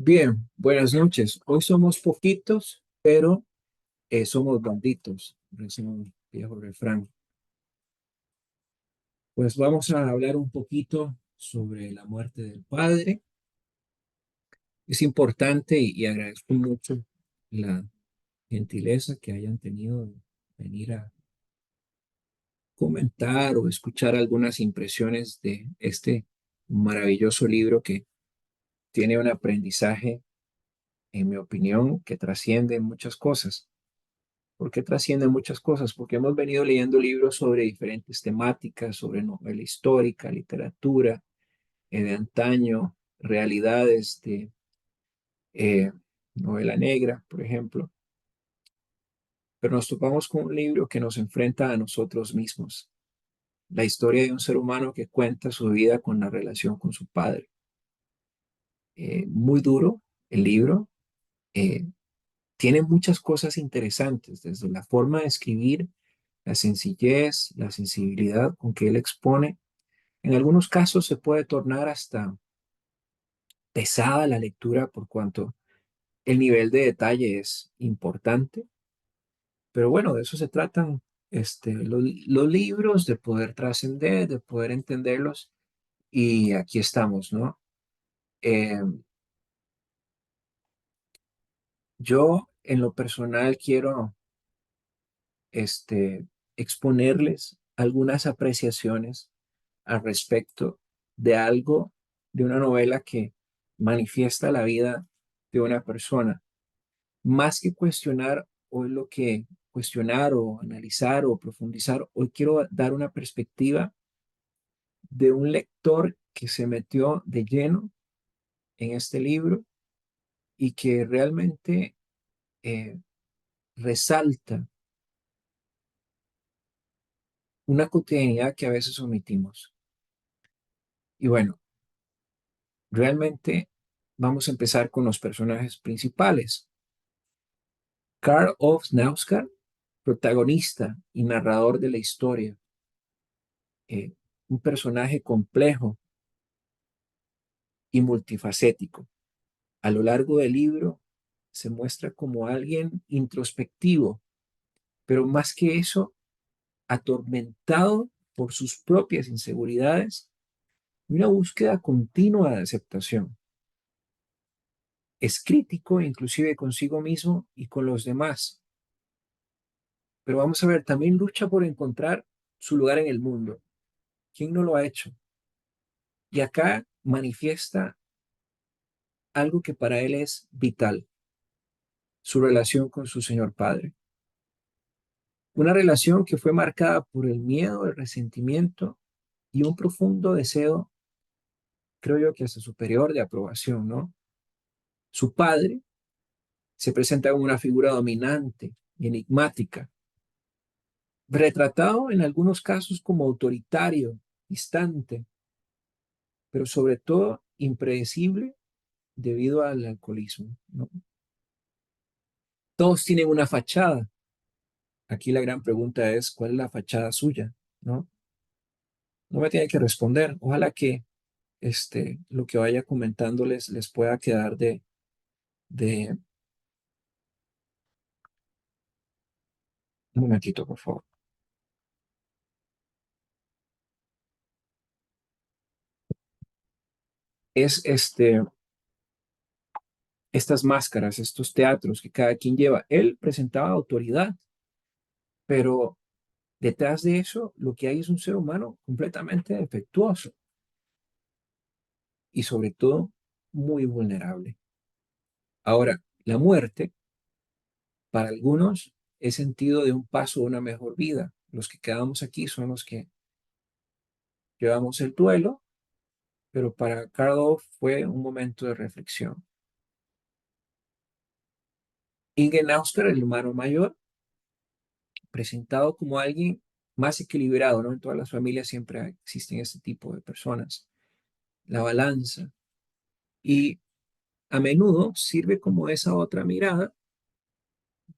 Bien, buenas noches. Hoy somos poquitos, pero somos banditos, es un viejo refrán. Pues vamos a hablar un poquito sobre la muerte del padre. Es importante y agradezco mucho la gentileza que hayan tenido de venir a comentar o escuchar algunas impresiones de este maravilloso libro que tiene un aprendizaje, en mi opinión, que trasciende muchas cosas. ¿Por qué trasciende muchas cosas? Porque hemos venido leyendo libros sobre diferentes temáticas, sobre novela histórica, literatura, de antaño, realidades de eh, novela negra, por ejemplo. Pero nos topamos con un libro que nos enfrenta a nosotros mismos. La historia de un ser humano que cuenta su vida con la relación con su padre. Muy duro el libro. eh, Tiene muchas cosas interesantes, desde la forma de escribir, la sencillez, la sensibilidad con que él expone. En algunos casos se puede tornar hasta pesada la lectura por cuanto el nivel de detalle es importante, pero bueno, de eso se tratan los libros, de poder trascender, de poder entenderlos, y aquí estamos, ¿no? Eh, yo en lo personal quiero este, exponerles algunas apreciaciones al respecto de algo, de una novela que manifiesta la vida de una persona. Más que cuestionar hoy lo que cuestionar o analizar o profundizar, hoy quiero dar una perspectiva de un lector que se metió de lleno en este libro y que realmente eh, resalta una cotidianidad que a veces omitimos. Y bueno, realmente vamos a empezar con los personajes principales. Karl Ove Knausgaard, protagonista y narrador de la historia, eh, un personaje complejo y multifacético. A lo largo del libro se muestra como alguien introspectivo, pero más que eso, atormentado por sus propias inseguridades y una búsqueda continua de aceptación. Es crítico inclusive consigo mismo y con los demás, pero vamos a ver, también lucha por encontrar su lugar en el mundo. ¿Quién no lo ha hecho? Y acá manifiesta algo que para él es vital, su relación con su Señor Padre. Una relación que fue marcada por el miedo, el resentimiento y un profundo deseo, creo yo que hasta superior de aprobación, ¿no? Su padre se presenta como una figura dominante y enigmática, retratado en algunos casos como autoritario, distante, pero sobre todo impredecible debido al alcoholismo, ¿no? Todos tienen una fachada. Aquí la gran pregunta es, ¿cuál es la fachada suya? ¿No? No me tiene que responder. Ojalá que lo que vaya comentándoles les pueda quedar de... Un momentito, por favor. Es estas máscaras, estos teatros que cada quien lleva. Él presentaba autoridad, pero detrás de eso lo que hay es un ser humano completamente defectuoso y sobre todo muy vulnerable. Ahora, la muerte para algunos es sentido de un paso a una mejor vida. Los que quedamos aquí son los que llevamos el duelo, pero para Karloff fue un momento de reflexión. Inge Neuster, el hermano mayor, presentado como alguien más equilibrado, ¿no? En todas las familias siempre existen este tipo de personas. La balanza. Y a menudo sirve como esa otra mirada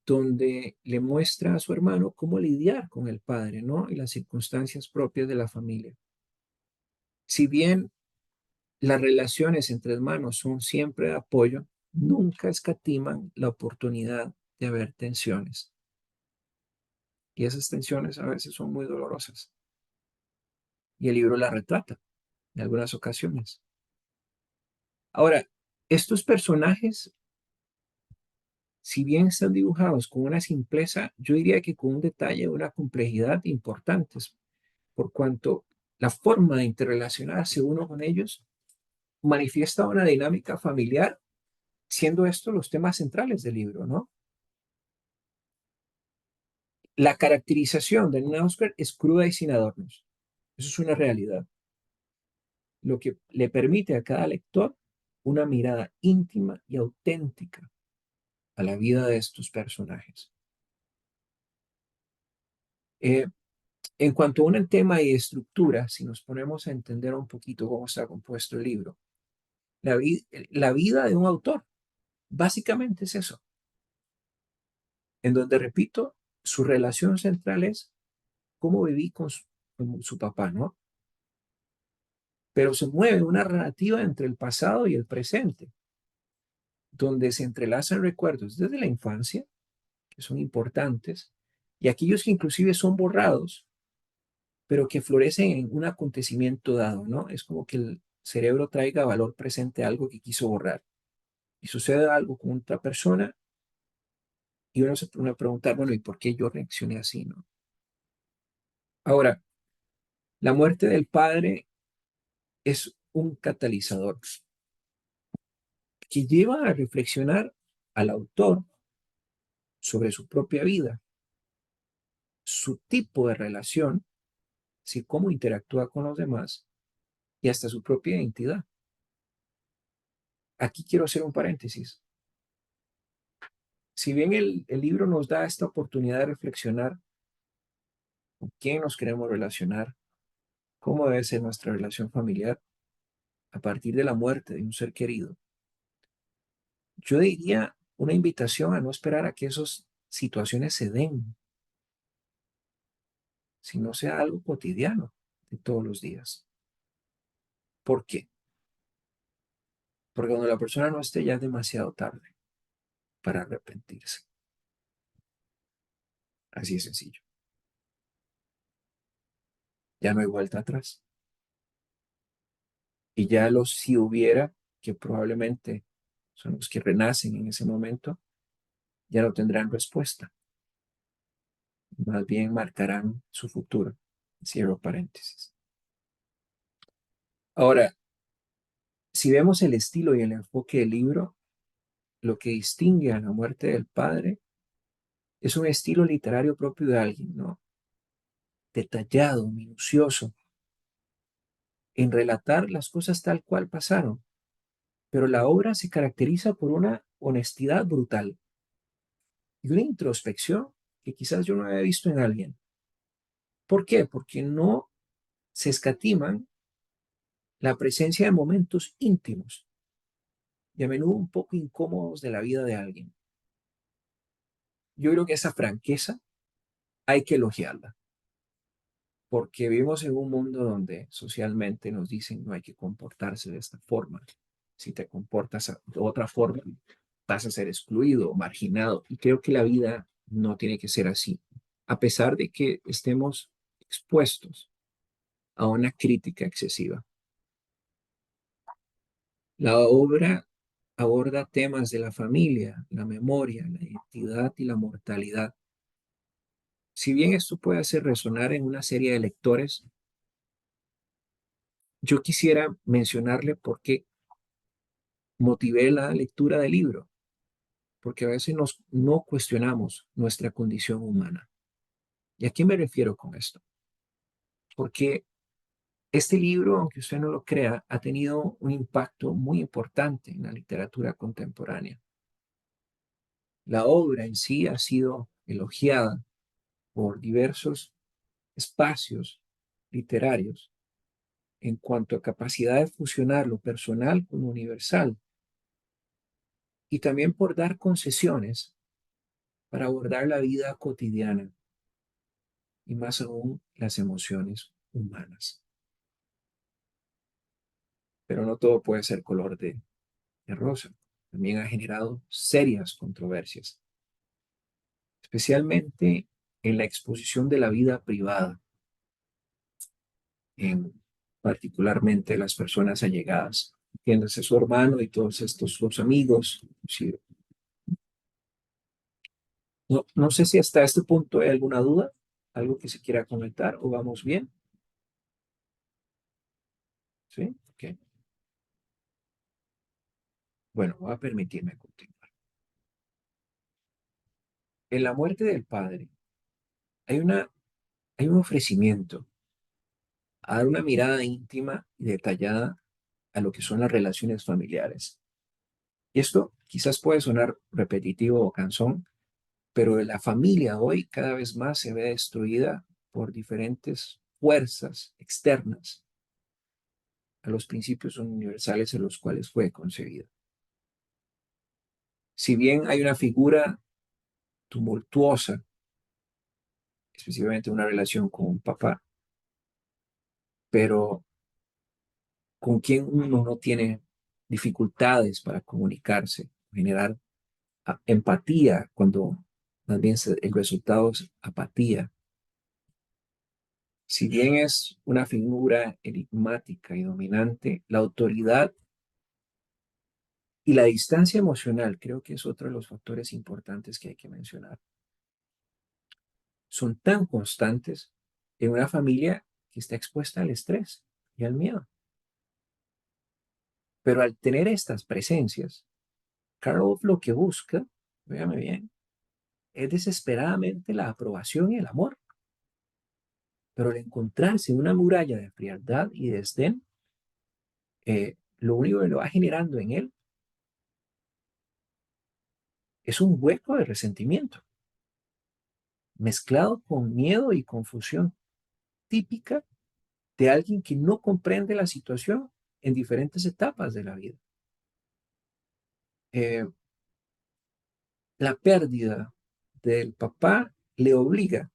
donde le muestra a su hermano cómo lidiar con el padre, ¿no? Y las circunstancias propias de la familia. Si bien las relaciones entre hermanos son siempre de apoyo, nunca escatiman la oportunidad de haber tensiones. Y esas tensiones a veces son muy dolorosas. Y el libro la retrata en algunas ocasiones. Ahora, estos personajes, si bien están dibujados con una simpleza, yo diría que con un detalle, una complejidad importantes, por cuanto la forma de interrelacionarse uno con ellos manifiesta una dinámica familiar, siendo estos los temas centrales del libro, ¿no? La caracterización de Oscar es cruda y sin adornos. Eso es una realidad, lo que le permite a cada lector una mirada íntima y auténtica a la vida de estos personajes. Eh, en cuanto a un tema y estructura, si nos ponemos a entender un poquito cómo está compuesto el libro, la vida de un autor, básicamente es eso, en donde, repito, su relación central es cómo viví con su papá, ¿no? Pero se mueve una narrativa entre el pasado y el presente, donde se entrelazan recuerdos desde la infancia, que son importantes, y aquellos que inclusive son borrados, pero que florecen en un acontecimiento dado, ¿no? Es como que el cerebro traiga valor presente a algo que quiso borrar. Y sucede algo con otra persona y uno se pone a preguntar, bueno, ¿y por qué yo reaccioné así, no? Ahora, la muerte del padre es un catalizador que lleva a reflexionar al autor sobre su propia vida, su tipo de relación, si cómo interactúa con los demás y hasta su propia identidad. Aquí quiero hacer un paréntesis. Si bien el libro nos da esta oportunidad de reflexionar con quién nos queremos relacionar, cómo debe ser nuestra relación familiar a partir de la muerte de un ser querido, yo diría una invitación a no esperar a que esas situaciones se den, sino sea algo cotidiano de todos los días. ¿Por qué? Porque cuando la persona no esté ya es demasiado tarde para arrepentirse. Así de sencillo. Ya no hay vuelta atrás. Y ya los si hubiera, que probablemente son los que renacen en ese momento, ya no tendrán respuesta. Más bien marcarán su futuro. Cierro paréntesis. Ahora, si vemos el estilo y el enfoque del libro, lo que distingue a la muerte del padre es un estilo literario propio de alguien, ¿no? Detallado, minucioso, en relatar las cosas tal cual pasaron. Pero la obra se caracteriza por una honestidad brutal y una introspección que quizás yo no había visto en alguien. ¿Por qué? Porque no se escatiman la presencia de momentos íntimos y a menudo un poco incómodos de la vida de alguien. Yo creo que esa franqueza hay que elogiarla, porque vivimos en un mundo donde socialmente nos dicen no hay que comportarse de esta forma. Si te comportas de otra forma, vas a ser excluido o marginado. Y creo que la vida no tiene que ser así, a pesar de que estemos expuestos a una crítica excesiva. La obra aborda temas de la familia, la memoria, la identidad y la mortalidad. Si bien esto puede hacer resonar en una serie de lectores, yo quisiera mencionarle por qué motivé la lectura del libro, porque a veces no cuestionamos nuestra condición humana. ¿Y a qué me refiero con esto? Porque este libro, aunque usted no lo crea, ha tenido un impacto muy importante en la literatura contemporánea. La obra en sí ha sido elogiada por diversos espacios literarios en cuanto a capacidad de fusionar lo personal con lo universal y también por dar concesiones para abordar la vida cotidiana y más aún las emociones humanas. Pero no todo puede ser color de rosa. también ha generado serias controversias, especialmente en la exposición de la vida privada, en particularmente las personas allegadas, entiéndase su hermano y todos estos sus amigos. Sí. No sé si hasta este punto hay alguna duda, algo que se quiera comentar o vamos bien. ¿Sí? Ok. Bueno, voy a permitirme continuar. En la muerte del padre hay hay un ofrecimiento a dar una mirada íntima y detallada a lo que son las relaciones familiares. Y esto quizás puede sonar repetitivo o cansón, pero la familia hoy cada vez más se ve destruida por diferentes fuerzas externas a los principios universales en los cuales fue concebida. Si bien hay una figura tumultuosa, específicamente una relación con un papá, pero con quien uno no tiene dificultades para comunicarse, generar empatía, cuando más bien el resultado es apatía. Si bien es una figura enigmática y dominante, la autoridad y la distancia emocional creo que es otro de los factores importantes que hay que mencionar. Son tan constantes en una familia que está expuesta al estrés y al miedo. Pero al tener estas presencias, Karloff lo que busca, véame bien, es desesperadamente la aprobación y el amor. Pero al encontrarse en una muralla de frialdad y desdén, lo único que lo va generando en él es un hueco de resentimiento, mezclado con miedo y confusión, típica de alguien que no comprende la situación en diferentes etapas de la vida. Eh, la pérdida del papá le obliga,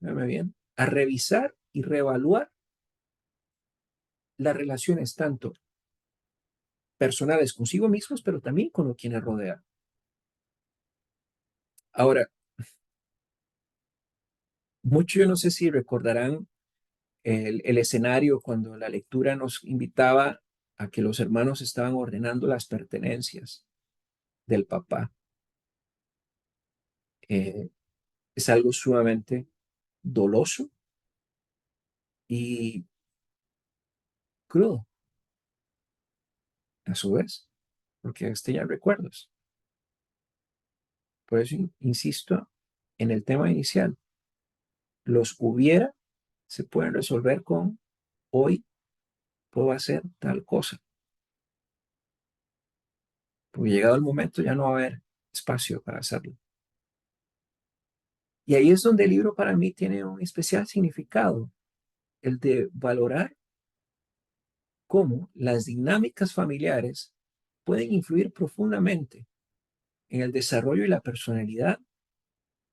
véame bien, a revisar y reevaluar las relaciones tanto personales consigo mismos, pero también con los quienes rodean. Ahora, muchos yo no sé si recordarán el escenario cuando la lectura nos invitaba a que los hermanos estaban ordenando las pertenencias del papá. Eh, es algo sumamente doloso y crudo, a su vez, porque ya recuerdos. Por eso insisto en el tema inicial. Los hubiera se pueden resolver con hoy puedo hacer tal cosa, porque llegado el momento ya no va a haber espacio para hacerlo. Y ahí es donde el libro para mí tiene un especial significado, el de valorar cómo las dinámicas familiares pueden influir profundamente en el desarrollo y la personalidad,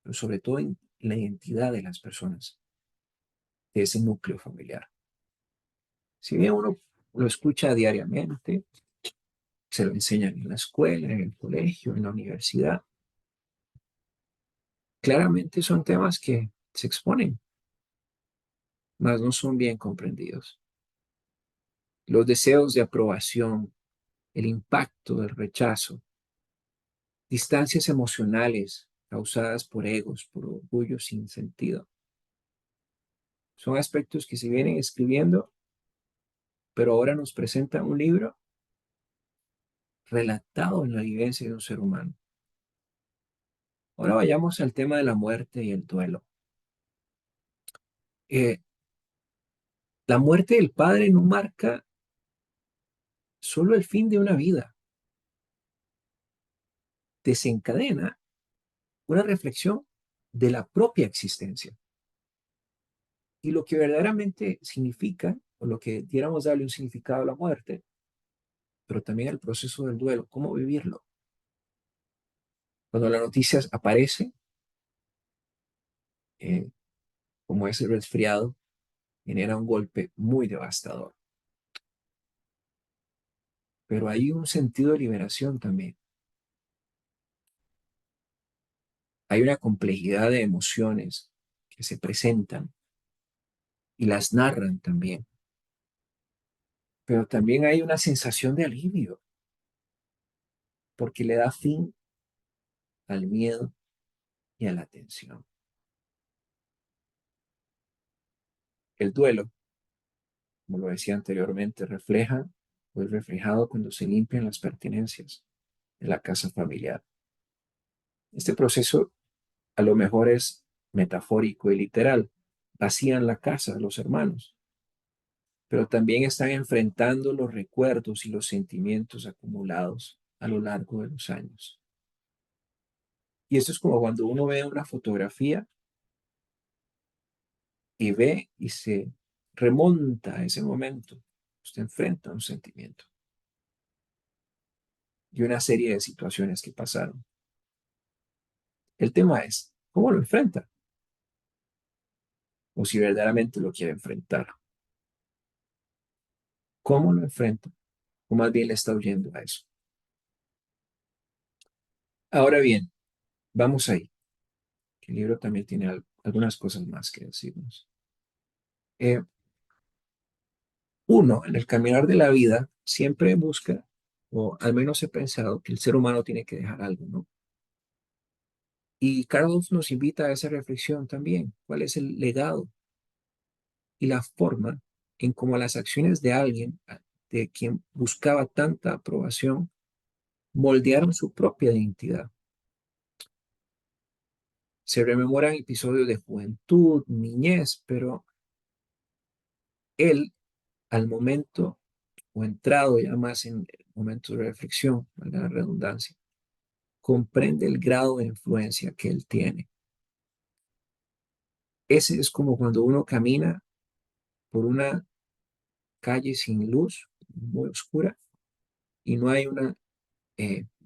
pero sobre todo en la identidad de las personas, de ese núcleo familiar. Si bien uno lo escucha diariamente, se lo enseñan en la escuela, en el colegio, en la universidad, claramente son temas que se exponen, mas no son bien comprendidos. Los deseos de aprobación, el impacto del rechazo, distancias emocionales causadas por egos, por orgullo sin sentido. Son aspectos que se vienen escribiendo, pero ahora nos presenta un libro relatado en la vivencia de un ser humano. Ahora vayamos al tema de la muerte y el duelo. Eh, la muerte del padre no marca solo el fin de una vida, desencadena una reflexión de la propia existencia y lo que verdaderamente significa, o lo que diéramos darle un significado a la muerte, pero también el proceso del duelo, cómo vivirlo. Cuando la noticia aparece, eh, como ese resfriado, genera un golpe muy devastador. Pero hay un sentido de liberación también. Hay una complejidad de emociones que se presentan y las narran también, pero también hay una sensación de alivio porque le da fin al miedo y a la tensión. El duelo, como lo decía anteriormente, refleja o es reflejado cuando se limpian las pertenencias de la casa familiar. Este proceso a lo mejor es metafórico y literal. Vacían la casa los hermanos, pero también están enfrentando los recuerdos y los sentimientos acumulados a lo largo de los años. Y esto es como cuando uno ve una fotografía y ve y se remonta a ese momento. Usted enfrenta un sentimiento y una serie de situaciones que pasaron. El tema es, ¿cómo lo enfrenta? O si verdaderamente lo quiere enfrentar. ¿Cómo lo enfrenta? O más bien le está huyendo a eso. Ahora bien, vamos ahí. El libro también tiene algunas cosas más que decirnos. Eh, Uno, en el caminar de la vida, siempre busca, o al menos he pensado, que el ser humano tiene que dejar algo, ¿no? Y Carlos nos invita a esa reflexión también. ¿Cuál es el legado y la forma en cómo las acciones de alguien, de quien buscaba tanta aprobación, moldearon su propia identidad? Se rememoran episodios de juventud, niñez, pero él, al momento, o entrado ya más en momentos de reflexión, valga la redundancia, comprende el grado de influencia que él tiene. Ese es como cuando uno camina por una calle sin luz, muy oscura, y no hay una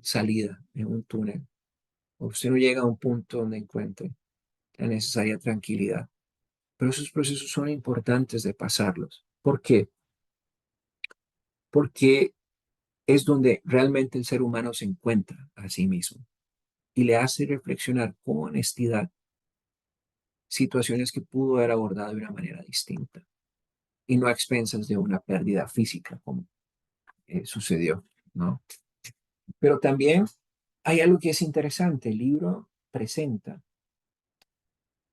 salida en un túnel. Usted no llega a un punto donde encuentre la necesaria tranquilidad. Pero esos procesos son importantes de pasarlos. ¿Por qué? Porque es donde realmente el ser humano se encuentra a sí mismo y le hace reflexionar con honestidad situaciones que pudo haber abordado de una manera distinta y no a expensas de una pérdida física como sucedió, ¿no? Pero también hay algo que es interesante. El libro presenta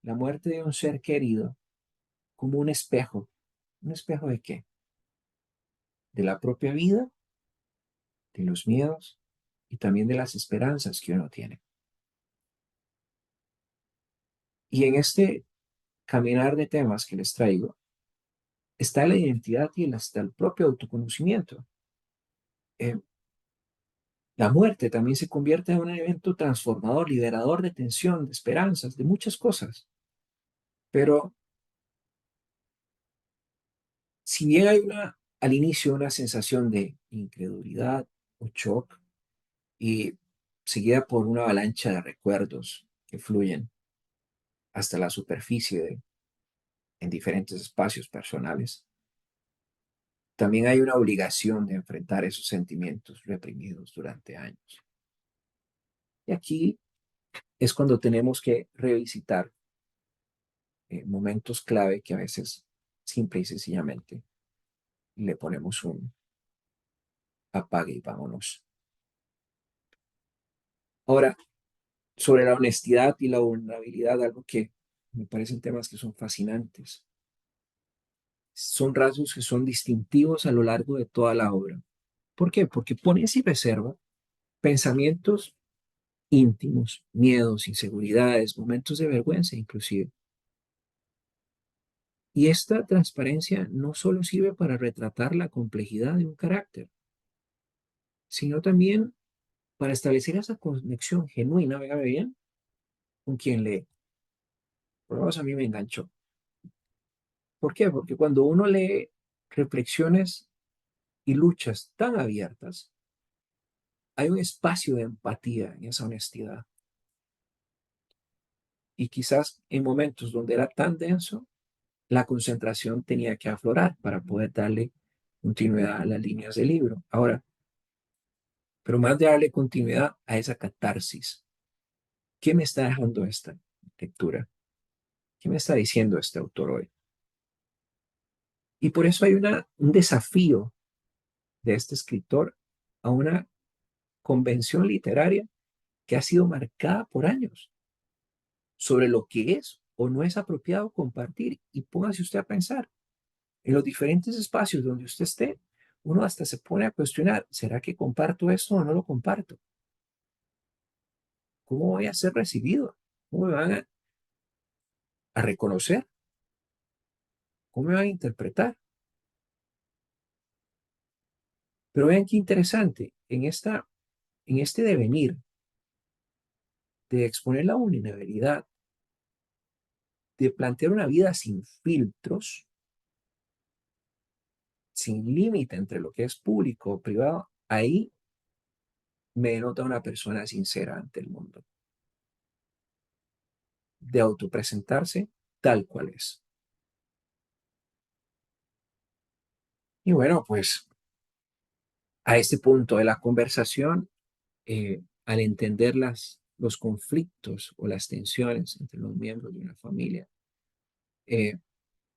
la muerte de un ser querido como un espejo. ¿Un espejo de qué? De la propia vida, de los miedos y también de las esperanzas que uno tiene. Y en este caminar de temas que les traigo, está la identidad y hasta el propio autoconocimiento. Eh, la muerte también se convierte en un evento transformador, liberador de tensión, de esperanzas, de muchas cosas. Pero si bien hay al inicio una sensación de incredulidad o shock y seguida por una avalancha de recuerdos que fluyen hasta la superficie en diferentes espacios personales, también hay una obligación de enfrentar esos sentimientos reprimidos durante años. Y aquí es cuando tenemos que revisitar momentos clave que a veces simple y sencillamente le ponemos un apague y vámonos. Ahora, sobre la honestidad y la vulnerabilidad, algo que me parecen temas que son fascinantes. Son rasgos que son distintivos a lo largo de toda la obra. ¿Por qué? Porque pone sin reserva pensamientos íntimos, miedos, inseguridades, momentos de vergüenza inclusive. Y esta transparencia no solo sirve para retratar la complejidad de un carácter, sino también para establecer esa conexión genuina, véame bien, con quien lee. Por lo menos a mí me enganchó. ¿Por qué? Porque cuando uno lee reflexiones y luchas tan abiertas, hay un espacio de empatía en esa honestidad. Y quizás en momentos donde era tan denso, la concentración tenía que aflorar para poder darle continuidad a las líneas del libro. Ahora, pero más de darle continuidad a esa catarsis ¿Qué me está dejando esta lectura? ¿Qué me está diciendo este autor hoy? Y por eso hay un desafío de este escritor a una convención literaria que ha sido marcada por años sobre lo que es o no es apropiado compartir. Y póngase usted a pensar, en los diferentes espacios donde usted esté, uno hasta se pone a cuestionar, ¿será que comparto esto o no lo comparto? ¿Cómo voy a ser recibido? ¿Cómo me van a reconocer? ¿Cómo me van a interpretar? Pero vean qué interesante, en este devenir de exponer la vulnerabilidad, de plantear una vida sin filtros, sin límite entre lo que es público o privado, ahí me denota una persona sincera ante el mundo, de autopresentarse tal cual es. Y bueno, pues a este punto de la conversación, al entender los conflictos o las tensiones entre los miembros de una familia, eh,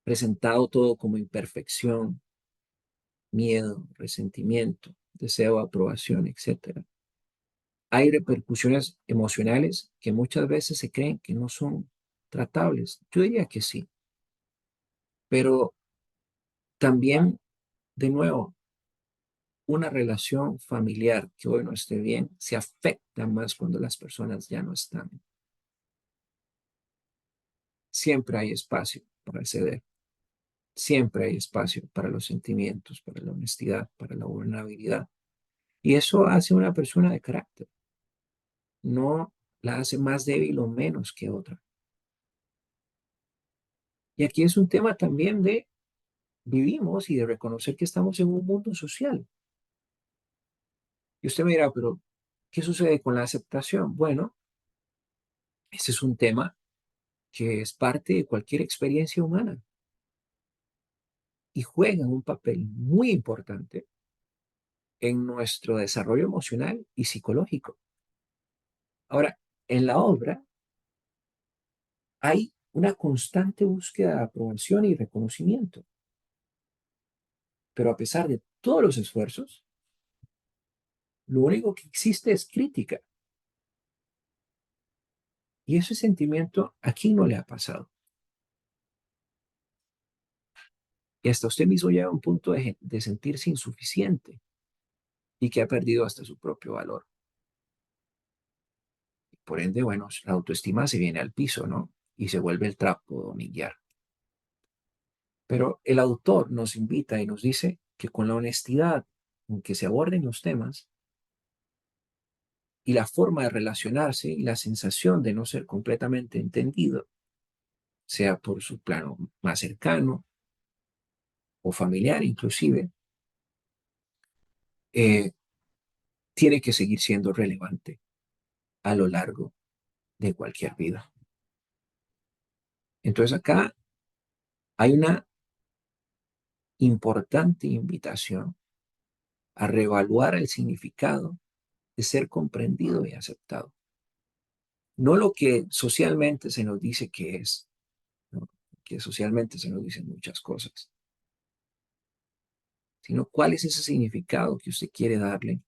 presentado todo como imperfección, miedo, resentimiento, deseo de aprobación, etcétera. Hay repercusiones emocionales que muchas veces se creen que no son tratables. Yo diría que sí, pero también, de nuevo, una relación familiar que hoy no esté bien se afecta más cuando las personas ya no están. Siempre hay espacio para ceder, siempre hay espacio para los sentimientos, para la honestidad, para la vulnerabilidad. Y eso hace una persona de carácter, no la hace más débil o menos que otra. Y aquí es un tema también de vivimos y de reconocer que estamos en un mundo social. Y usted me dirá, pero ¿qué sucede con la aceptación? Bueno, ese es un tema que es parte de cualquier experiencia humana y juega un papel muy importante en nuestro desarrollo emocional y psicológico. Ahora, en la obra hay una constante búsqueda de aprobación y reconocimiento, pero a pesar de todos los esfuerzos, lo único que existe es crítica. Y ese sentimiento aquí no le ha pasado. Y hasta usted mismo llega a un punto de sentirse insuficiente y que ha perdido hasta su propio valor. Por ende, bueno, la autoestima se viene al piso, ¿no? Y se vuelve el trapo de humillar. Pero el autor nos invita y nos dice que con la honestidad en que se aborden los temas y la forma de relacionarse y la sensación de no ser completamente entendido, sea por su plano más cercano o familiar inclusive, eh, tiene que seguir siendo relevante a lo largo de cualquier vida. Entonces acá hay una importante invitación a reevaluar el significado de ser comprendido y aceptado. No lo que socialmente se nos dice que es, ¿no? Que socialmente se nos dicen muchas cosas, sino cuál es ese significado que usted quiere darle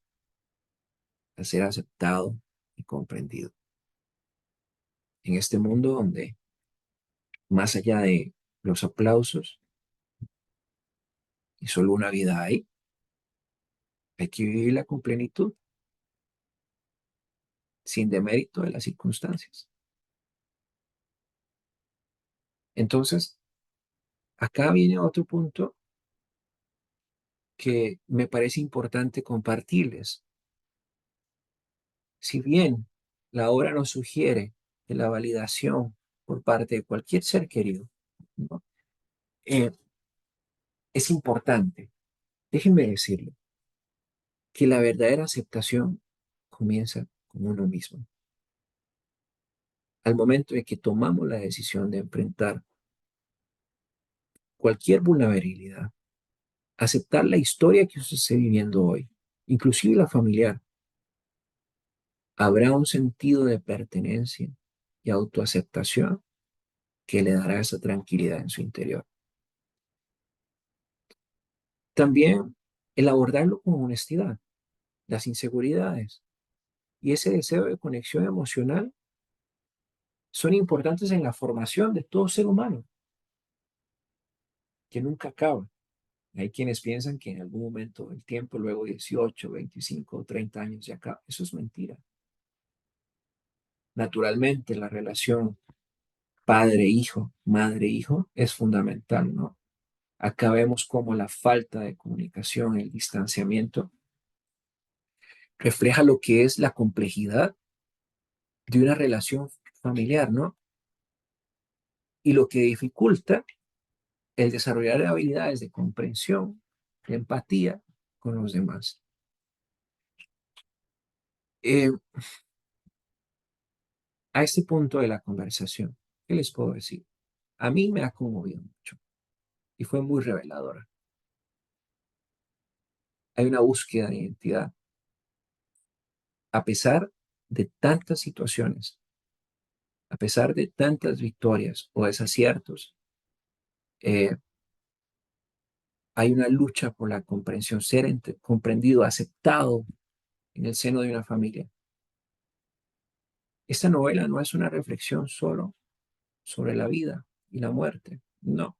a ser aceptado y comprendido. En este mundo donde, más allá de los aplausos y solo una vida hay que vivirla con plenitud, sin demérito de las circunstancias. Entonces, acá viene otro punto que me parece importante compartirles. Si bien la obra nos sugiere que la validación por parte de cualquier ser querido, ¿no? Eh, es importante, déjenme decirle, que la verdadera aceptación comienza con uno mismo. Al momento de que tomamos la decisión de enfrentar cualquier vulnerabilidad, aceptar la historia que usted esté viviendo hoy, inclusive la familiar, habrá un sentido de pertenencia y autoaceptación que le dará esa tranquilidad en su interior. También el abordarlo con honestidad, las inseguridades y ese deseo de conexión emocional son importantes en la formación de todo ser humano, que nunca acaba. Hay quienes piensan que en algún momento del tiempo, luego 18, 25 o 30 años, ya acaba. Eso es mentira. Naturalmente, la relación padre-hijo, madre-hijo es fundamental, ¿no? Acá vemos cómo la falta de comunicación, el distanciamiento, refleja lo que es la complejidad de una relación familiar, ¿no? Y lo que dificulta el desarrollar habilidades de comprensión, de empatía con los demás. Eh, a este punto de la conversación, ¿qué les puedo decir? A mí me ha conmovido mucho y fue muy reveladora. Hay una búsqueda de identidad. A pesar de tantas situaciones, a pesar de tantas victorias o desaciertos, eh, hay una lucha por la comprensión, ser comprendido, aceptado en el seno de una familia. Esta novela no es una reflexión solo sobre la vida y la muerte, no.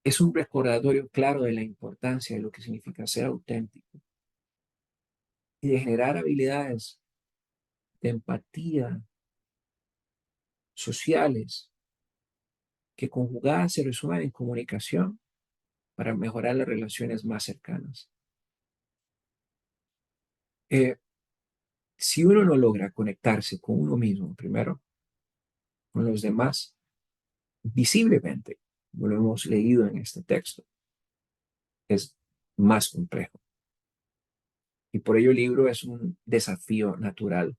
Es un recordatorio claro de la importancia de lo que significa ser auténtico y de generar habilidades de empatía sociales que conjugadas se resumen en comunicación para mejorar las relaciones más cercanas. Eh, si uno no logra conectarse con uno mismo primero, con los demás, visiblemente, como lo hemos leído en este texto, es más complejo. Y por ello el libro es un desafío natural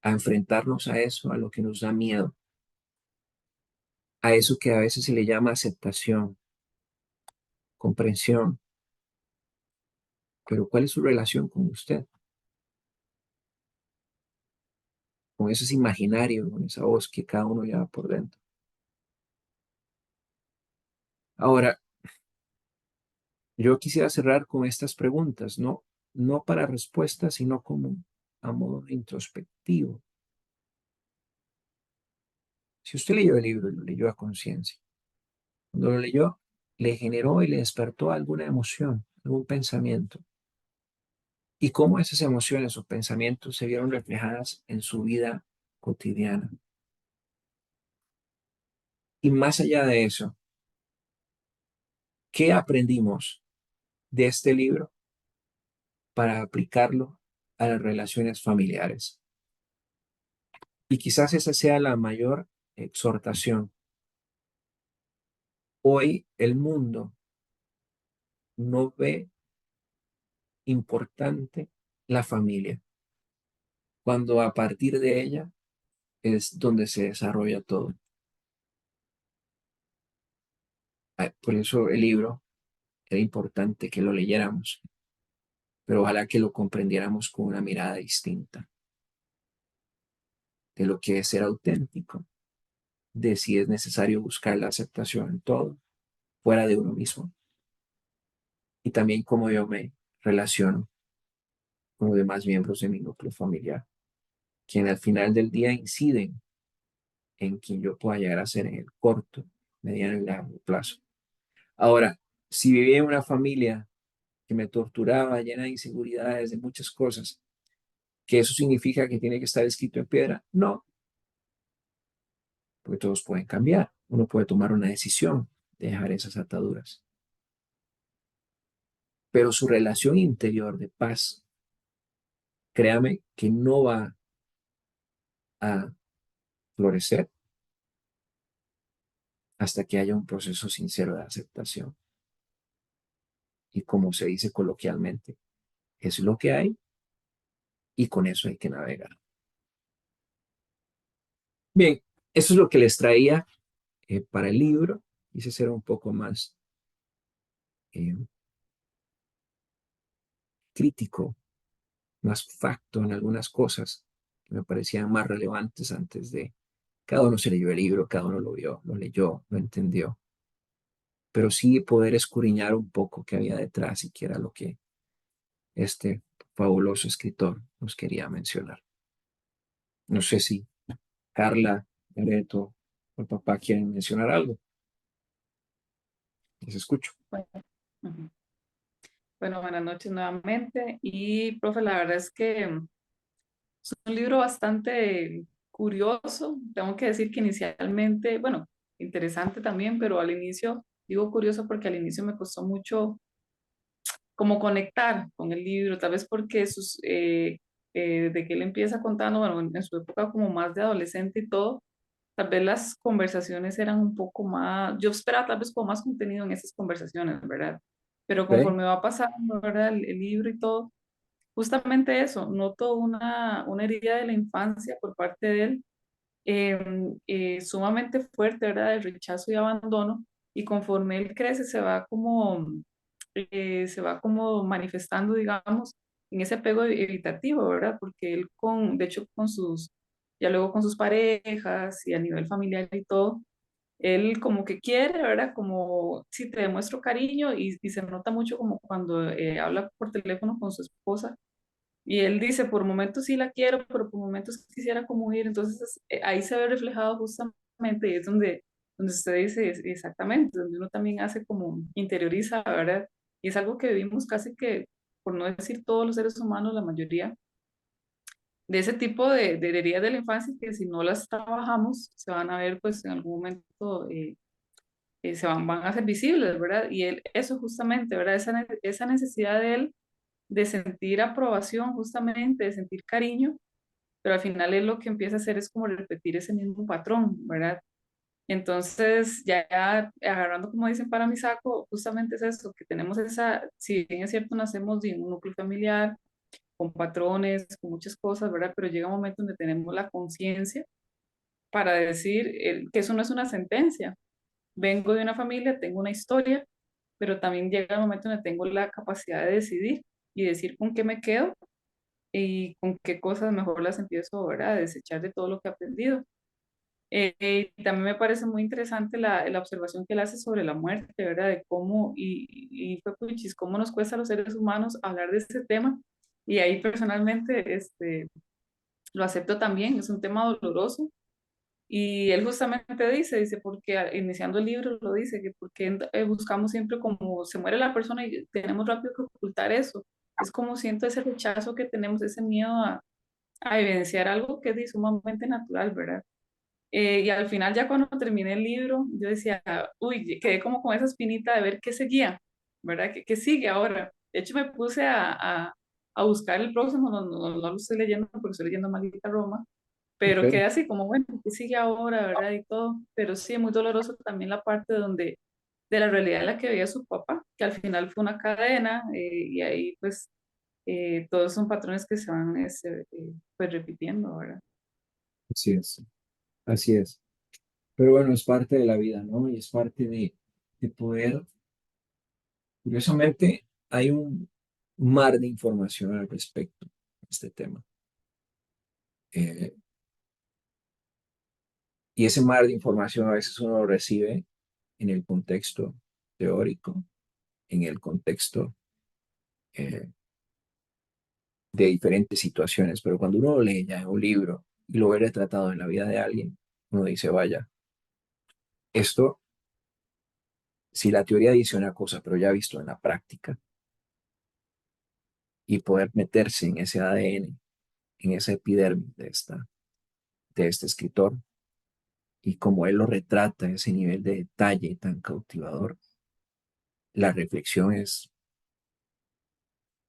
a enfrentarnos a eso, a lo que nos da miedo, a eso que a veces se le llama aceptación, comprensión. Pero ¿cuál es su relación con usted? Con ese imaginario, con esa voz que cada uno lleva por dentro. Ahora, yo quisiera cerrar con estas preguntas, no para respuestas, sino como a modo introspectivo. Si usted leyó el libro y lo leyó a conciencia, cuando lo leyó, le generó y le despertó alguna emoción, algún pensamiento, y cómo esas emociones o pensamientos se vieron reflejadas en su vida cotidiana. Y más allá de eso, ¿qué aprendimos de este libro para aplicarlo a las relaciones familiares? Y quizás esa sea la mayor exhortación. Hoy el mundo no ve importante la familia, cuando a partir de ella es donde se desarrolla todo. Por eso el libro era importante que lo leyéramos, pero ojalá que lo comprendiéramos con una mirada distinta de lo que es ser auténtico, de si es necesario buscar la aceptación en todo, fuera de uno mismo, y también cómo yo me relaciono con los demás miembros de mi núcleo familiar, quien al final del día inciden en quien yo pueda llegar a ser en el corto, mediano y largo plazo. Ahora, si vivía en una familia que me torturaba, llena de inseguridades, de muchas cosas, ¿que eso significa que tiene que estar escrito en piedra? No, porque todos pueden cambiar. Uno puede tomar una decisión de dejar esas ataduras. Pero su relación interior de paz, créame que no va a florecer hasta que haya un proceso sincero de aceptación. Y como se dice coloquialmente, es lo que hay y con eso hay que navegar. Bien, eso es lo que les traía para el libro. Quise ser un poco más eh, crítico más facto en algunas cosas que me parecían más relevantes antes de... Cada uno se leyó el libro, cada uno lo vio, lo leyó, lo entendió, pero sí poder escudriñar un poco qué había detrás y qué era lo que este fabuloso escritor nos quería mencionar. No sé si Carla, Loreto o el papá quieren mencionar algo. Les escucho. Bueno, ujú. Bueno, buenas noches nuevamente. Y, profe, la verdad es que es un libro bastante curioso. Tengo que decir que inicialmente, bueno, interesante también, pero al inicio, digo curioso porque al inicio me costó mucho como conectar con el libro, tal vez porque desde que él empieza contando, bueno, en su época como más de adolescente y todo, tal vez las conversaciones eran un poco más, yo esperaba tal vez como más contenido en esas conversaciones, ¿verdad? Pero ¿Ok? conforme va pasando, ¿verdad? El libro y todo, justamente eso, noto una herida de la infancia por parte de él, sumamente fuerte, ¿verdad? De rechazo y abandono, y conforme él crece se va como manifestando, digamos, en ese apego evitativo, ¿verdad? Porque él de hecho, ya luego con sus parejas y a nivel familiar y todo, él como que quiere, ¿verdad? Como si te demuestro cariño y se nota mucho como cuando habla por teléfono con su esposa y él dice, por momentos sí la quiero, pero por momentos quisiera como huir. Entonces ahí se ve reflejado justamente y es donde usted dice exactamente, donde uno también hace como interioriza, ¿verdad? Y es algo que vivimos casi que, por no decir todos los seres humanos, la mayoría, de ese tipo de heridas de la infancia que si no las trabajamos se van a ver pues en algún momento, van a ser visibles, ¿verdad? Y él, eso justamente, ¿verdad? Esa necesidad de él de sentir aprobación justamente, de sentir cariño, pero al final él lo que empieza a hacer es como repetir ese mismo patrón, ¿verdad? Entonces, ya agarrando, como dicen, para mi saco, justamente es eso, que tenemos si bien es cierto, nacemos de un núcleo familiar, con patrones, con muchas cosas, ¿verdad? Pero llega un momento donde tenemos la conciencia para decir que eso no es una sentencia. Vengo de una familia, tengo una historia, pero también llega el momento donde tengo la capacidad de decidir y decir con qué me quedo y con qué cosas mejor las empiezo, ¿verdad? A desechar de todo lo que he aprendido. Y también me parece muy interesante la observación que él hace sobre la muerte, ¿verdad? De cómo, y fue puchis, cómo nos cuesta a los seres humanos hablar de ese tema. Y ahí personalmente lo acepto también, es un tema doloroso. Y él justamente dice, porque iniciando el libro lo dice, que porque buscamos siempre como se muere la persona y tenemos rápido que ocultar eso. Es como siento ese rechazo que tenemos, ese miedo a evidenciar algo que es sumamente natural, ¿verdad? Y al final, ya cuando terminé el libro, yo decía, uy, quedé como con esa espinita de ver qué seguía, ¿verdad? ¿Qué sigue ahora? De hecho, me puse a buscar el próximo, no lo estoy leyendo porque estoy leyendo Maldita Roma, pero Ok. quedé así como, bueno, ¿qué sigue ahora, verdad? Y todo, pero sí, muy doloroso también la parte de la realidad en la que veía su papá, que al final fue una cadena, y ahí pues todos son patrones que se van pues repitiendo, ¿verdad? Así es, así es. Pero bueno, es parte de la vida, ¿no? Y es parte de poder, curiosamente, hay un mar de información al respecto de este tema. Eh, y ese mar de información a veces uno lo recibe en el contexto teórico, en el contexto eh, de diferentes situaciones, pero cuando uno lo lee ya en un libro y lo ve retratado en la vida de alguien, uno dice, vaya, esto, si la teoría dice una cosa, pero ya visto en la práctica, y poder meterse en ese ADN, en esa epidermis de este escritor, y como él lo retrata, ese nivel de detalle tan cautivador, la reflexión es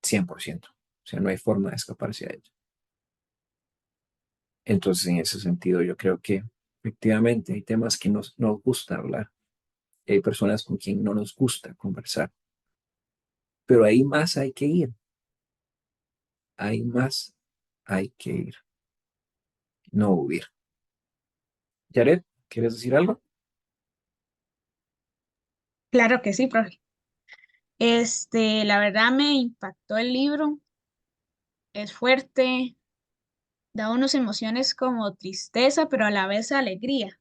100%, o sea, no hay forma de escaparse a ella. Entonces, en ese sentido, yo creo que efectivamente hay temas que nos gusta hablar, hay personas con quien no nos gusta conversar, pero ahí más hay que ir, hay más hay que ir, no huir. Jared, ¿quieres decir algo? Claro que sí, profe. La verdad me impactó el libro es fuerte, da unas emociones como tristeza, pero a la vez alegría.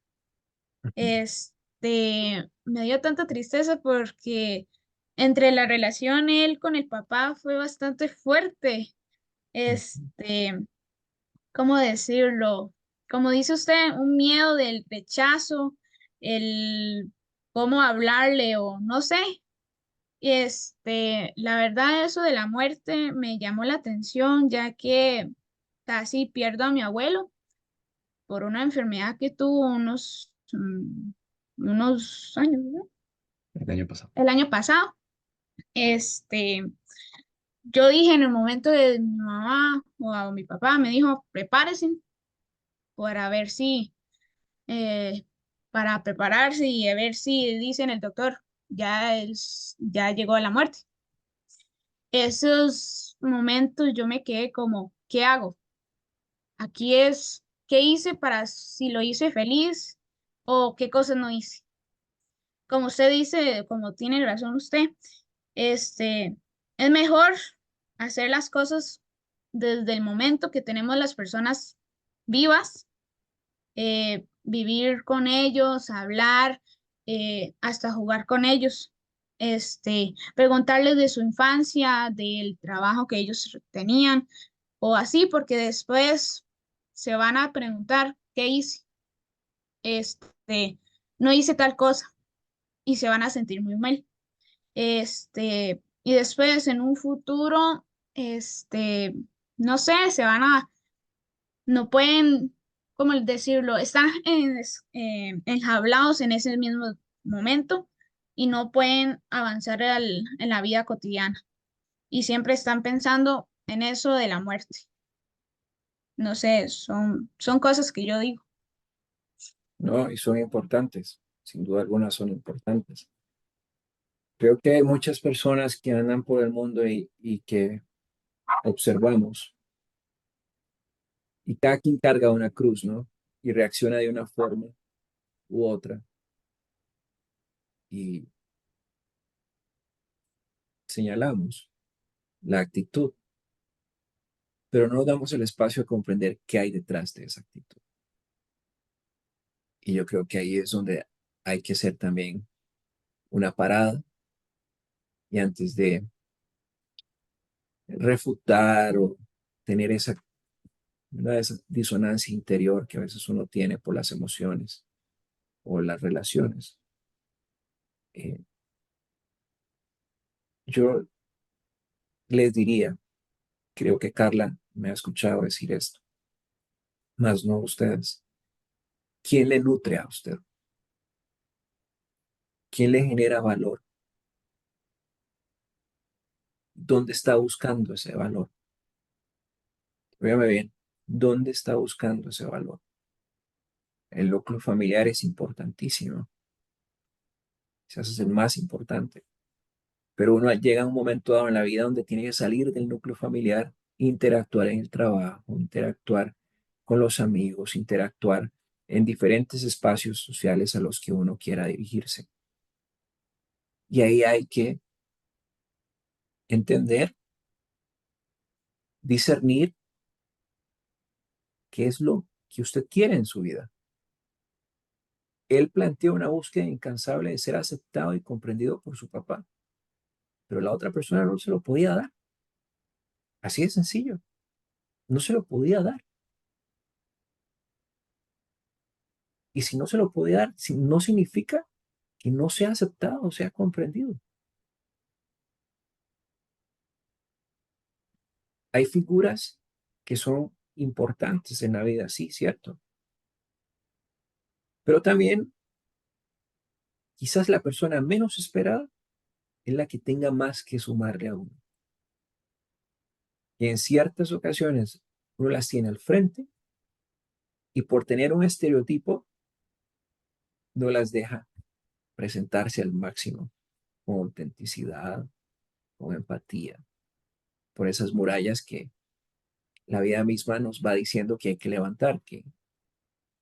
Me dio tanta tristeza porque entre la relación él con el papá fue bastante fuerte. Este, ¿Cómo decirlo? Como dice usted, un miedo del rechazo, el cómo hablarle o no sé. La verdad, eso de la muerte me llamó la atención, ya que casi pierdo a mi abuelo por una enfermedad que tuvo unos años, ¿no? El año pasado. El año pasado. Este, yo dije en el momento de mi mamá o a mi papá, me dijo, prepárense para ver si, para prepararse y a ver si dicen el doctor, ya llegó a la muerte. Esos momentos yo me quedé como, ¿qué hago? Aquí es, ¿qué hice para si lo hice feliz o qué cosas no hice? Como usted dice, como tiene razón usted, este, es mejor hacer las cosas desde el momento que tenemos las personas vivas, vivir con ellos, hablar, hasta jugar con ellos, preguntarles de su infancia, del trabajo que ellos tenían o así, porque después se van a preguntar, ¿qué hice? Este, no hice tal cosa y se van a sentir muy mal. Y después en un futuro, no sé, no pueden, ¿cómo decirlo? Están enjablados en ese mismo momento y no pueden avanzar en la vida cotidiana. Y siempre están pensando en eso de la muerte. No sé, son cosas que yo digo. No, y son importantes, sin duda alguna son importantes. Creo que hay muchas personas que andan por el mundo y que observamos, y cada quien carga una cruz, ¿no? Y reacciona de una forma u otra, y señalamos la actitud, pero no nos damos el espacio a comprender qué hay detrás de esa actitud. Y yo creo que ahí es donde hay que hacer también una parada y antes de refutar o tener esa, ¿verdad? Esa disonancia interior que a veces uno tiene por las emociones o las relaciones. eh, yo les diría, creo que Carla me ha escuchado decir esto, más no ustedes. ¿Quién le nutre a usted? ¿Quién le genera valor? ¿Dónde está buscando ese valor? Óigame bien, ¿dónde está buscando ese valor? El núcleo familiar es importantísimo, quizás es el más importante, pero uno llega a un momento dado en la vida donde tiene que salir del núcleo familiar, interactuar en el trabajo, interactuar con los amigos, interactuar en diferentes espacios sociales a los que uno quiera dirigirse. Y ahí hay que entender, discernir qué es lo que usted quiere en su vida. Él planteó una búsqueda incansable de ser aceptado y comprendido por su papá, pero la otra persona no se lo podía dar. Así de sencillo, no se lo podía dar. Y si no se lo podía dar, no significa que no sea aceptado o sea comprendido. Hay figuras que son importantes en la vida, sí, cierto. Pero también quizás la persona menos esperada es la que tenga más que sumarle a uno. Y en ciertas ocasiones uno las tiene al frente y por tener un estereotipo no las deja presentarse al máximo con autenticidad, con empatía, por esas murallas que la vida misma nos va diciendo que hay que levantar, que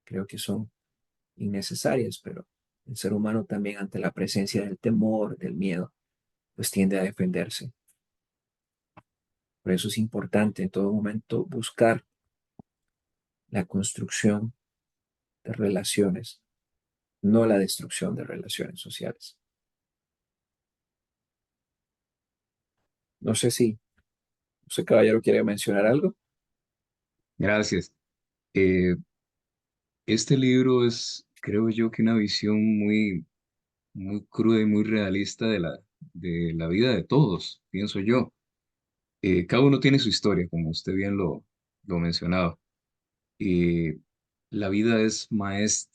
creo que son innecesarias, pero el ser humano también ante la presencia del temor, del miedo, pues tiende a defenderse. Por eso es importante en todo momento buscar la construcción de relaciones, no la destrucción de relaciones sociales. No sé si usted, caballero, quiere mencionar algo. Gracias. Eh, este libro es, creo yo, que una visión muy cruda y muy realista de la vida de todos, pienso yo. Cada uno tiene su historia, como usted bien lo mencionaba. Eh, la vida es maestra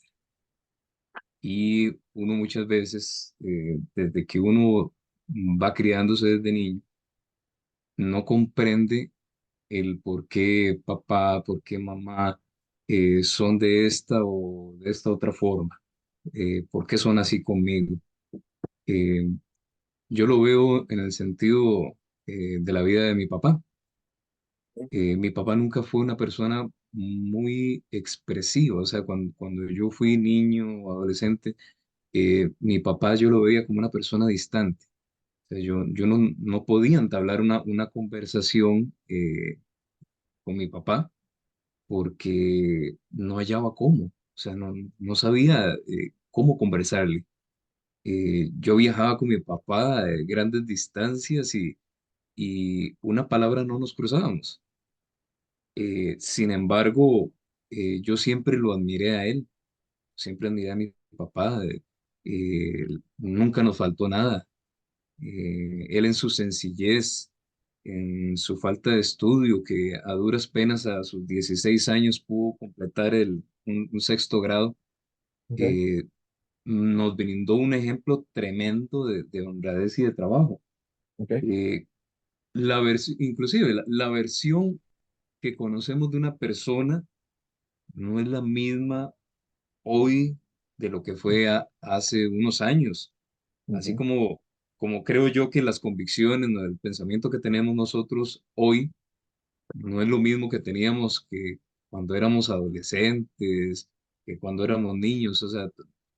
y uno muchas veces, desde que uno va criándose desde niño, no comprende el por qué papá, por qué mamá son de esta o de esta otra forma, por qué son así conmigo. Eh, yo lo veo en el sentido de la vida de mi papá. Mi papá nunca fue una persona muy expresiva, o sea, cuando yo fui niño o adolescente, mi papá yo lo veía como una persona distante. O sea, yo no podía entablar una conversación con mi papá porque no hallaba cómo, o sea, no sabía cómo conversarle. Yo viajaba con mi papá a grandes distancias y una palabra no nos cruzábamos. Sin embargo, yo siempre lo admiré a él, siempre admiré a mi papá, nunca nos faltó nada. Él en su sencillez, en su falta de estudio, que a duras penas a sus 16 años pudo completar un sexto grado, Okay, eh, nos brindó un ejemplo tremendo de honradez y de trabajo. okay, Eh, inclusive la versión que conocemos de una persona no es la misma hoy de lo que fue hace unos años. Así ujú, como creo yo que las convicciones, ¿no?, el pensamiento que tenemos nosotros hoy no es lo mismo que teníamos que cuando éramos adolescentes, que cuando éramos niños. O sea,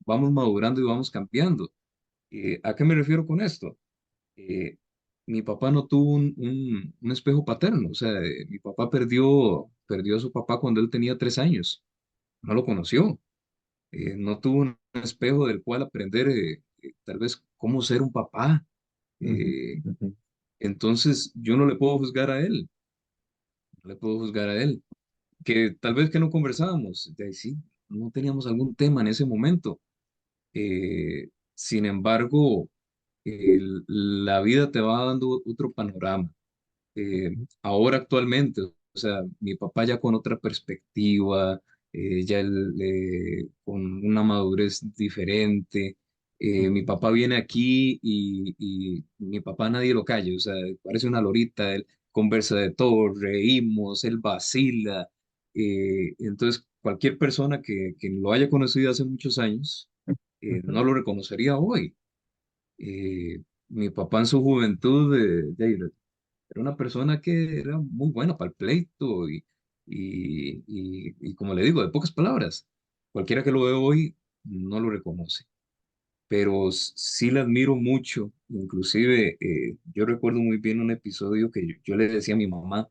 vamos madurando y vamos cambiando. ¿A qué me refiero con esto? Eh, mi papá no tuvo un espejo paterno. O sea, mi papá perdió a su papá cuando él tenía 3 años. No lo conoció. No tuvo un espejo del cual aprender tal vez cómo ser un papá. ujú, Eh, ujú, entonces, yo no le puedo juzgar a él, no le puedo juzgar a él. Que tal vez que no conversábamos, de ahí sí, no teníamos algún tema en ese momento. Sin embargo, la vida te va dando otro panorama. Ahora actualmente, o sea, mi papá ya con otra perspectiva, ya él, con una madurez diferente. Mi ujú, papá viene aquí y mi papá nadie lo calla, o sea, parece una lorita, él conversa de todo, reímos, él vacila. Entonces, cualquier persona que lo haya conocido hace muchos años, ujú, no lo reconocería hoy. Mi papá en su juventud, era una persona que era muy buena para el pleito y como le digo, de pocas palabras. Cualquiera que lo ve hoy no lo reconoce, pero sí le admiro mucho. Inclusive, yo recuerdo muy bien un episodio que yo le decía a mi mamá,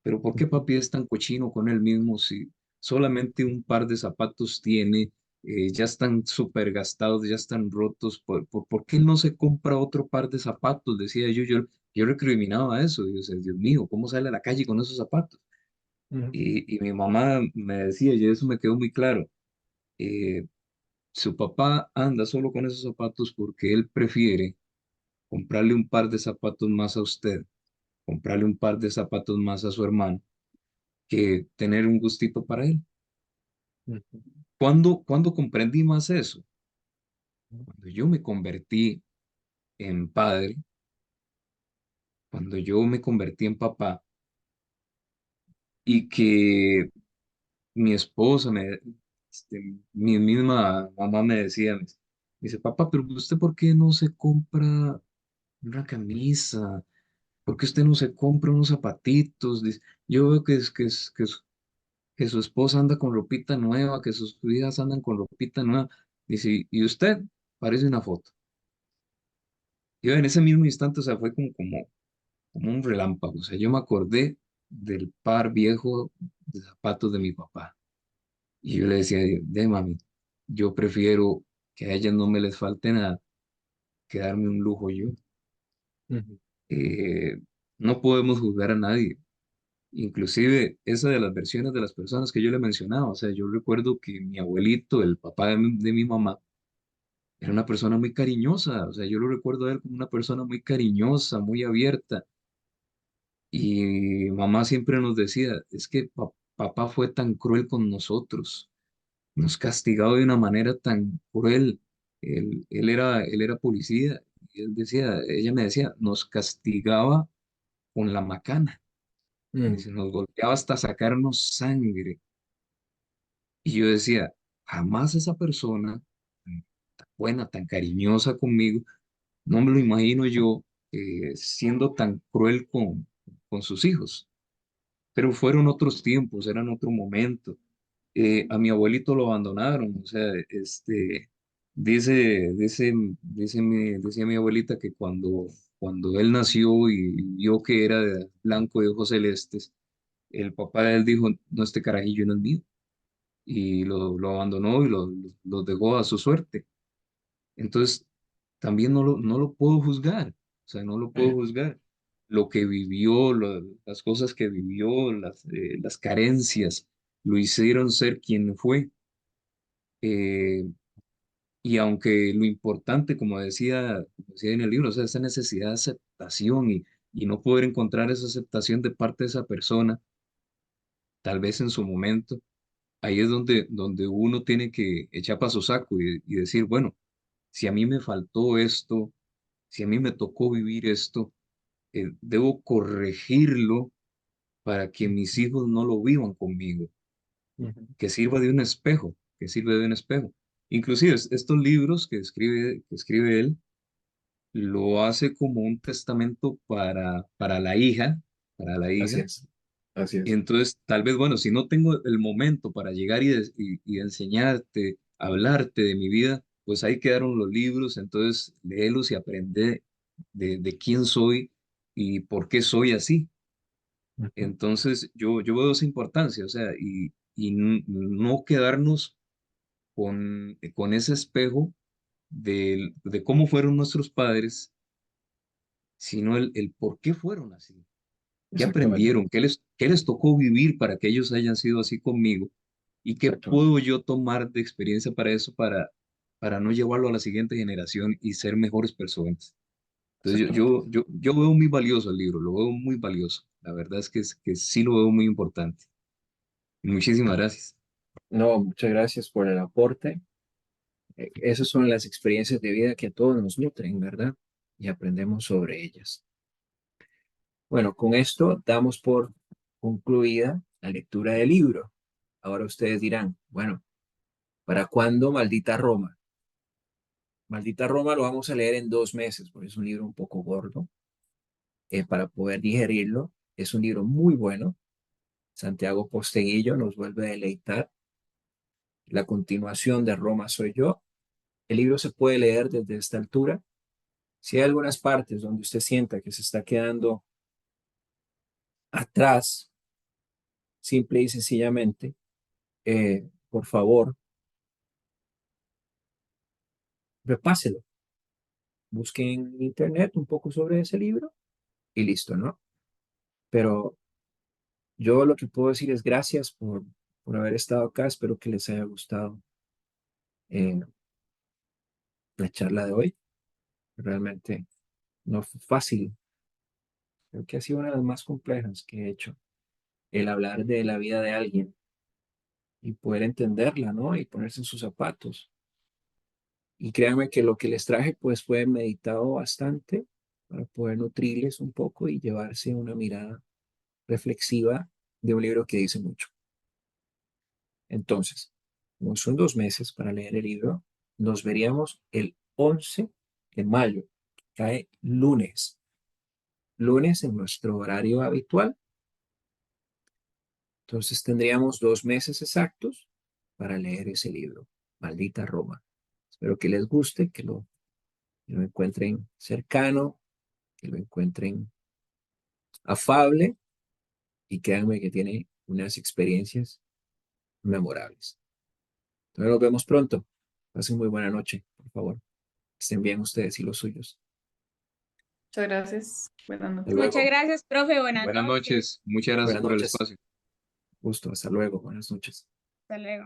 pero ¿por qué ujú, papi es tan cochino con él mismo si solamente un par de zapatos tiene? Ya están súper gastados, ya están rotos. ¿Por qué no se compra otro par de zapatos? Decía yo recriminaba eso. Y yo decía, Dios mío, ¿cómo sale a la calle con esos zapatos? ujú, Y mi mamá me decía, y eso me quedó muy claro, eh, su papá anda solo con esos zapatos porque él prefiere comprarle un par de zapatos más a usted, comprarle un par de zapatos más a su hermano, que tener un gustito para él. ujú, ¿Cuándo comprendí más eso? Cuando yo me convertí en padre, cuando yo me convertí en papá y que mi esposa, mi misma mamá me decía, me dice, papá, pero ¿usted por qué no se compra una camisa? ¿Por qué usted no se compra unos zapatitos? Dice, yo veo que su esposa anda con ropita nueva, que sus hijas andan con ropita nueva. Dice, y usted parece una foto. Yo en ese mismo instante, o sea, fue como, como un relámpago. O sea, yo me acordé del par viejo de zapatos de mi papá. Y yo le decía, de mami, yo prefiero que a ellas no me les falte nada que darme un lujo yo. Ujú. Eh, no podemos juzgar a nadie. Inclusive esa de las versiones de las personas que yo le mencionaba. O sea, yo recuerdo que mi abuelito, el papá de mi mamá, era una persona muy cariñosa. O sea, yo lo recuerdo a él como una persona muy cariñosa, muy abierta. Y mamá siempre nos decía, es que papá fue tan cruel con nosotros, nos castigaba de una manera tan cruel. Él era policía y él decía, ella me decía, nos castigaba con la macana. Mm, Dice, nos golpeaba hasta sacarnos sangre. Y yo decía, jamás esa persona tan buena, tan cariñosa conmigo, no me lo imagino yo siendo tan cruel con sus hijos. Pero fueron otros tiempos, eran otro momento. A mi abuelito lo abandonaron, o sea, decía mi abuelita que cuando él nació y vio que era de blanco de ojos celestes, el papá de él dijo, no, este carajillo no es mío, y lo abandonó y lo dejó a su suerte. Entonces, también no lo puedo juzgar, o sea, no lo puedo eh, juzgar. Lo que vivió, las cosas que vivió, las carencias, lo hicieron ser quien fue. Eh, y aunque lo importante, como decía en el libro, o sea, esa necesidad de aceptación y no poder encontrar esa aceptación de parte de esa persona, tal vez en su momento, ahí es donde uno tiene que echar para su saco y decir, bueno, si a mí me faltó esto, si a mí me tocó vivir esto, debo corregirlo para que mis hijos no lo vivan conmigo, ujú. que sirva de un espejo, que sirva de un espejo. Inclusive estos libros que escribe él, lo hace como un testamento para la Así hija. es, así Y es. entonces, tal vez, bueno, si no tengo el momento para llegar y enseñarte, hablarte de mi vida, pues ahí quedaron los libros, entonces léelos y aprende de quién soy y por qué soy así. Ujú. Entonces, yo veo esa importancia, o sea, no quedarnos con ese espejo de cómo fueron nuestros padres, sino el por qué fueron así, qué Exactamente, aprendieron, qué les tocó vivir para que ellos hayan sido así conmigo y qué exactamente, puedo yo tomar de experiencia para eso, para no llevarlo a la siguiente generación y ser mejores personas. Entonces exactamente. yo veo muy valioso el libro, lo veo muy valioso. La verdad es que sí lo veo muy importante. Muchísimas gracias. No, muchas gracias por el aporte. Esas son las experiencias de vida que a todos nos nutren, ¿verdad? Y aprendemos sobre ellas. Bueno, con esto damos por concluida la lectura del libro. Ahora ustedes dirán, bueno, ¿para cuándo Maldita Roma? Maldita Roma lo vamos a leer en 2 meses, porque es un libro un poco gordo, para poder digerirlo. Es un libro muy bueno. Santiago Posteguillo nos vuelve a deleitar. La continuación de Roma soy yo. El libro se puede leer desde esta altura. Si hay algunas partes donde usted sienta que se está quedando atrás, simple y sencillamente, por favor, repáselo. Busque en internet un poco sobre ese libro y listo, ¿no? Pero yo lo que puedo decir es gracias por haber estado acá. Espero que les haya gustado eh, la charla de hoy. Realmente no fue fácil. Creo que ha sido una de las más complejas que he hecho. El hablar de la vida de alguien y poder entenderla, ¿no? Y ponerse en sus zapatos. Y créanme que lo que les traje, pues fue meditado bastante para poder nutrirles un poco y llevarse una mirada reflexiva de un libro que dice mucho. Entonces, como son 2 meses para leer el libro, nos veríamos el 11 de mayo, que cae lunes, lunes en nuestro horario habitual. Entonces tendríamos 2 meses exactos para leer ese libro, Maldita Roma. Espero que les guste, que lo encuentren cercano, que lo encuentren afable y créanme que tiene unas experiencias memorables. Entonces nos vemos pronto. Pasen muy buena noche, por favor. Estén bien ustedes y los suyos. Muchas gracias. Buenas Hasta noches. Muchas luego. gracias, profe. Buenas Buenas noches. noches, muchas gracias Buenas por el noches. espacio. Gusto. Hasta luego. Buenas noches. Hasta luego.